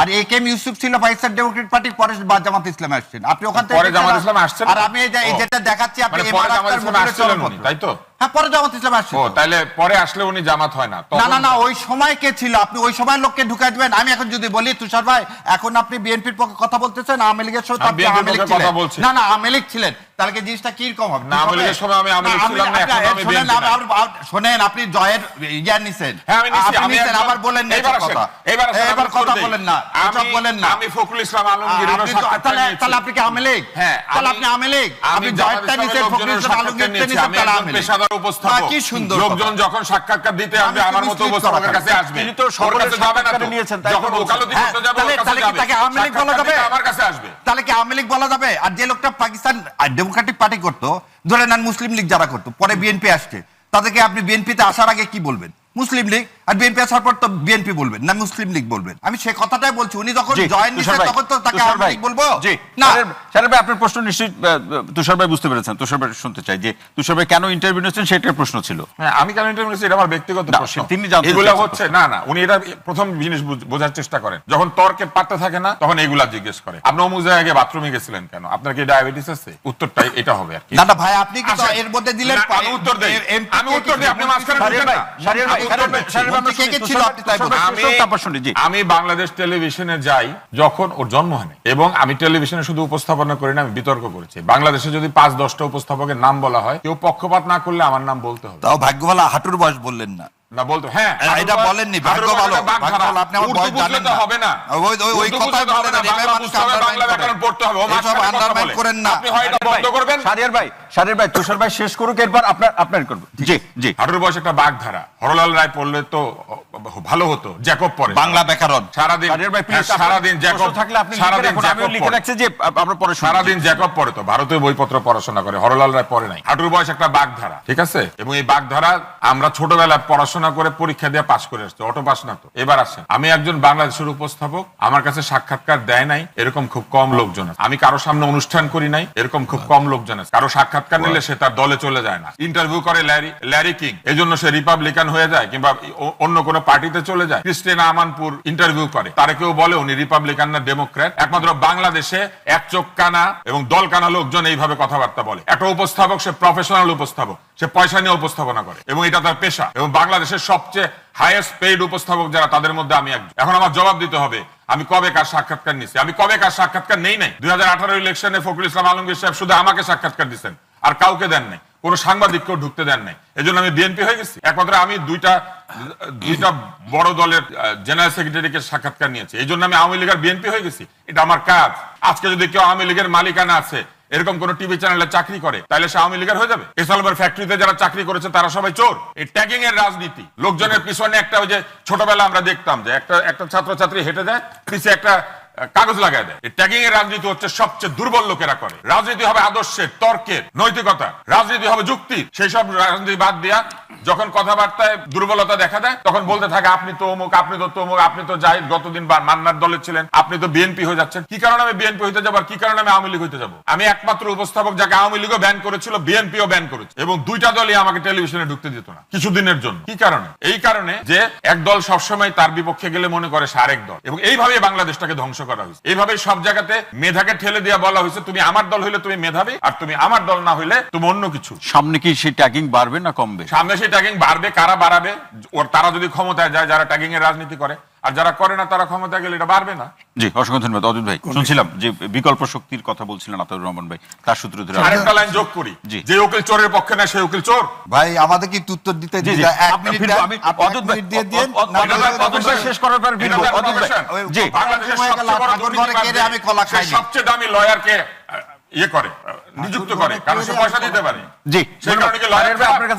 আর এ K M Yusuf ছিল Pakistan Democratic party, পরে জামাত ইসলামে আসছেন আপনি, ওখান থেকে পরে জামাত ইসলামে আসছেন। আর আমি যেটা দেখাচ্ছি আপনি পরে জামাত ইসলামে আসছিলেন উনি, তাই তো? হ্যাঁ, পরে জামাত ইসলামে আসছেন। ও তাহলে পরে আসলে উনি জামাত হয় না? না, ওই সময় কে ছিল? আপনি ওই সময় লোককে ঢুকাই দিবেন। আমি এখন যদি বলি তুষার ভাই এখন আপনি বিএনপির পক্ষে কথা বলতেছেন, আওয়ামী লীগের সময় আপনি আওয়ামী লীগ ছিলেন। না, আওয়ামী লীগ ছিলেন, তাহলে কি জিনিসটা কি রকম হবে? না, আওয়ামী লীগের সময় আমি আওয়ামী লীগ ছিলাম না, এখন আমি বিএনপি না। শোনেন, আপনি জয়ের ইয়া নিছেন। হ্যাঁ, আমি নিছি। আমি আবার বলেন না কথা, এবার কথা বলেন না, এসব বলেন না। আমি ফখরুল ইসলাম আলমগীরের সাক্ষাৎকার নিয়েছি। তাহলে আপনি কি আওয়ামী লীগ? হ্যাঁ, তাহলে আপনি আওয়ামী লীগ, আপনি জয়েরটা নিছেন, ফখরুল ইসলাম আলমগীরটা নিছেন, তাহলে আওয়ামী লীগ। পেশাদার উপস্থাপক, কি সুন্দর লোকজন যখন সাক্ষাৎকার দিতে আসবে আমার মতো উপস্থাপকের কাছে আসবে, তিনি তো সকলের সাক্ষাৎকার নিয়েছেন, তাই যখন ওকালতি করতে যাবে ওর কাছে যাবে, তাকে আওয়ামী লীগ বলা যাবে? আমার কাছে আসবে। তাহলে কি আওয়ামী লীগ বলা যাবে? আর যে লোকটা পাকিস্তান ডেমোক্রেটিক পার্টি করতো, ধরে নেন মুসলিম লীগ যারা করতো, পরে বিএনপি আসছে, তাদেরকে আপনি বিএনপিতে আসার আগে কি বলবেন? মুসলিম লীগ। আর বিএনপি আসার পর তো বিএনপি বলবেন না মুসলিম লীগ বলবেন। আমি সেই কথাটাই বলছি, উনি যখন জয়েন নিছেন তখন তো তাকে আওয়ামী লীগ বলবো না। শাহরিয়ার ভাই, আপনার প্রশ্ন নিশ্চয়ই তুষার ভাই বুঝতে পেরেছেন। তুষার ভাই শুনতে চাই যে তুষার ভাই কেন ইন্টারভিউ নিয়েছেন, সেটার প্রশ্ন ছিল। হ্যাঁ, আমি কেন ইন্টারভিউ নিয়েছি এটা আমার ব্যক্তিগত প্রশ্ন। তিনি জানতে এগুলা চেয়েছেন হচ্ছে না, উনি এটা প্রথম জিনিস বোঝার চেষ্টা করেন। যখন তর্কের পাত্তা থাকে না তখন এগুলা জিজ্ঞেস করে। আপনি অমুক জায়গায় বাথরুমে গেছিলেন কেন? আপনার কি ডায়াবেটিস আছে? উত্তরটাই এটা হবে আর কি। না ভাই, আপনি কি এর মধ্যে দিলেন? আমি উত্তর দেই, আপনি মাঝখানে ঢুকেন না। আমি বাংলাদেশ টেলিভিশনে যাই যখন ওর জন্ম হয়, এবং আমি টেলিভিশনে শুধু উপস্থাপনা করি না, আমি বিতর্ক করেছি। বাংলাদেশে যদি 5-10টা উপস্থাপকের নাম বলা হয়, কেউ পক্ষপাত না করলে আমার নাম বলতে হবে। তাও ভাগ্য ভালো হাঁটুর বয়স বললেন না। না বলতো, হ্যাঁ এটা বলেননি, ভাগ্য ভালো, আপনি আমার বয়স জানেন না। হবে না, ওই কথাই বলেন না, এভাবে মানুষ বাংলা ব্যাকরণ পড়তে হবে। ও মাঝখানে আন্ডারমাইন করেন না। আপনি হয় এটা বন্ধ করবেন। শাহরিয়ার ভাই তুষার ভাই শেষ করুক, এরপর আপনার করব। জি। হাঁটুর বয়স একটা বাগধারা। হরলাল রায় পড়লে তো ভালো হতো, জ্যাকব পড়ে বাংলা ব্যাকরণ সারাদিন। শাহরিয়ার ভাই প্লিজ, সারাদিন জ্যাকব থাকলে আপনি সারাদিন আমিও লিখে রাখছি যে আমরা পরে সারাদিন জ্যাকব পড়ে, তো ভারতীয় বইপত্র পড়াশোনা করে, হরলাল রায় পড়ে নাই। হাঁটুর বয়স একটা বাগধারা, ঠিক আছে? এবং এই বাগধারা আমরা ছোটবেলায় পড়াশোনা করে পরীক্ষা দিয়ে পাস করে আসছি, অটো পাস না তো। এবার আসেন, আমি একজন বাংলাদেশের উপস্থাপক, আমার কাছে সাক্ষাৎকার দেয় নাই এরকম খুব কম লোকজন আছে। আমি কারো সামনে অনুষ্ঠান করি নাই এরকম খুব কম লোকজন আছে। কারো সাক্ষাৎকার নিলে সে তার দলে চলে যায় না। ইন্টারভিউ করে ল্যারি কিং, এজন্য সে রিপাবলিকান হয়ে যায় কিংবা অন্য কোনো পার্টিতে চলে যায়। ক্রিস্টিনা আমানপুর ইন্টারভিউ করে, তারে কেউ বলে উনি রিপাবলিকান না ডেমোক্র্যাট। একমাত্র বাংলাদেশে এক চোখ কানা এবং দল কানা লোকজন এইভাবে কথাবার্তা বলে। একটা উপস্থাপক, সে প্রফেশনাল উপস্থাপক, সে পয়সা নিয়ে উপস্থাপনা করে এবং এটা তার পেশা। এবং বাংলাদেশের সবচেয়ে হাইয়েস্ট পেইড উপস্থাপক যারা, তাদের মধ্যে আমি একজন। এখন আমার জবাব দিতে হবে আমি কবে কার সাক্ষাৎকার নিচ্ছি। আমি কবে কার সাক্ষাৎকার নেই নাই। 2018 ইলেকশনে ফখরুল ইসলাম আলমগীর সাহেব শুধু আমাকে সাক্ষাৎকার দিচ্ছেন, আর কাউকে দেন নাই, কোন সাংবাদিককেও ঢুকতে দেন নাই। এজন্য আমি বিএনপি হয়ে গেছি। একমাত্র আমি দুইটা বড় দলের জেনারেল সেক্রেটারিকে সাক্ষাৎকার নিয়েছি, এই জন্য আমি আওয়ামী লীগের বিএনপি হয়ে গেছি। এটা আমার কাজ। আজকে যদি কেউ আওয়ামী লীগের মালিকানা আছে, এরকম কোন টিভি চ্যানেলে চাকরি করে, তাহলে সে আওয়ামী লীগের হয়ে যাবে? এসআলমের ফ্যাক্টরিতে যারা চাকরি করেছে তারা সবাই চোর। এই ট্যাগিং এর রাজনীতি, লোকজনের পিছনে একটা, ওই যে ছোটবেলা আমরা দেখতাম যে একটা ছাত্রছাত্রী হেঁটে যায়, পিছিয়ে একটা কাগজ লাগায় দেয়। এই ট্যাগিং এর রাজনীতি হচ্ছে সবচেয়ে দুর্বল লোকেরা করে। রাজনীতি হবে আদর্শের, তর্কের, নৈতিকতা, রাজনীতি হবে যুক্তি। সেই সব রাজনীতি বাদ দিয়া যখন কথাবার্তায় দুর্বলতা দেখা দেয় তখন বলতে থাকে আপনি তো অমুক, আপনি তো তমুক, আপনি তো জাহিদ গতদিন মান্নার দলের ছিলেন, আপনি তো বিএনপি হয়ে যাচ্ছেন। কি কারণে আমি বিএনপি হইতে যাবো আর কি কারণে আমি আওয়ামী লীগ হইতে যাবো? আমি একমাত্র উপস্থাপক যাকে আওয়ামী লীগও ব্যান করেছিল, বিএনপিও ব্যান করেছে, এবং দুইটা দলই আমাকে টেলিভিশনে ঢুকতে দিত না কিছুদিনের জন্য। কি কারণে? এই কারণে যে এক দল সবসময় তার বিপক্ষে গেলে মনে করে সে আরেক দল, এবং এইভাবে বাংলাদেশটাকে ধ্বংস করা হয়েছে। এইভাবে সব জায়গাতে মেধাকে ঠেলে দিয়ে বলা হয়েছে তুমি আমার দল হইলে তুমি মেধাবী, আর তুমি আমার দল না হইলে তুমি অন্য কিছু। সামনে কি সেই ট্যাগিং বাড়বে না কমবে? সামনে সেই ট্যাগিং বাড়বে। কারা বাড়াবে? তারা যদি ক্ষমতায় যায়, যারা ট্যাগিং এর রাজনীতি করে, আর যারা করে না তারা ক্ষমতায় গেলে এটা বাড়বে না। জি, অসংখ্য ধন্যবাদ অজিত ভাই। শুনছিলাম যে বিকল্প শক্তির কথা বলছিলেন আতাউর রহমান ভাই, তার সূত্র ধরে আরেকটা লাইন যোগ করি, যে উকিল চোরের পক্ষে না সেই উকিল চোর। ভাই আমাদের কি উত্তর দিতে দিন? এক মিনিট আমি অজিত ভাই দিয়ে দেন, অজিত ভাই শেষ করার পর বিলবো। অজিত ভাই, জি, বাংলাদেশের আমি কলা খাই, সবচেয়ে দামি লয়ারকে নিযুক্ত করে, কারণ সে পয়সা দিতে পারে। জি, সেই কারণে আপনার কাছে